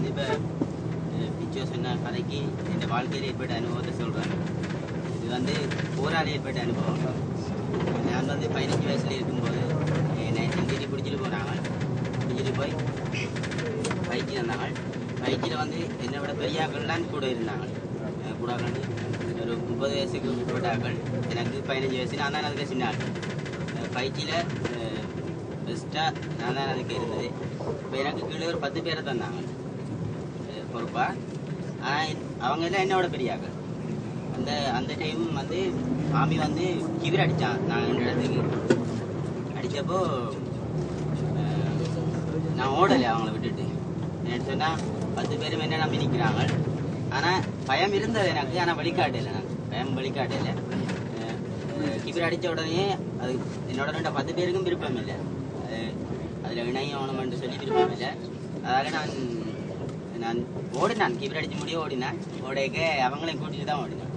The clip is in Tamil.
வந்து இப்போ பிச்சோ சொன்ன கதைக்கு இந்த வாழ்க்கையில் ஏற்பட்ட அனுபவத்தை சொல்கிறேன். இது வந்து போரால் ஏற்பட்ட அனுபவம். நான் வந்து 15 வயசில் இருக்கும்போது என்னை செஞ்சேரி பிடிச்சிட்டு போனாங்க. பிடிச்சிட்டு போய் பயிற்சி தந்தாங்க. பயிற்சியில் வந்து என்னை விட பெரியாக்கள்லாம் கூட இருந்தாங்க. கூட வந்து ஒரு 30 வயசுக்கு உட்பட்டாக்கள். எனக்கு 15 வயசு, நான் தான் அதுக்கு சின்ன ஆள். பயிற்சியில் பெஸ்ட்டாக நான் தான் அதுக்கு இருந்தது. இப்போ எனக்கு கீழே ஒரு 10 பேரை தந்தாங்க பொறுப்பாக. ஆனால் அவங்க எல்லாம் என்னோட பெரியாங்க. அந்த டைம் வந்து மாமி வந்து கிவிர் அடித்தான். நான் என் இடத்துக்கு அடித்தப்போ நான் ஓடலை அவங்கள விட்டுட்டு. என்ன சொன்னால் 10 பேரும் என்ன நம்பி நிற்கிறாங்க. ஆனால் பயம் இருந்தது எனக்கு. ஆனால் வழிகாட்டலை. நான் பயம் வழிகாட்டலை. கிவிர் அடித்த உடனே அது என்னோட 10 பேருக்கும் விருப்பம் இல்லை. அதில் இணையணும்னு சொல்லி விருப்பம் இல்லை. அதாக நான் ஓடினான். கிவிர் அடிச்சு முடிய ஓடினேன். ஓடைக்க அவங்களையும் கூட்டிட்டு தான் ஓடினேன்.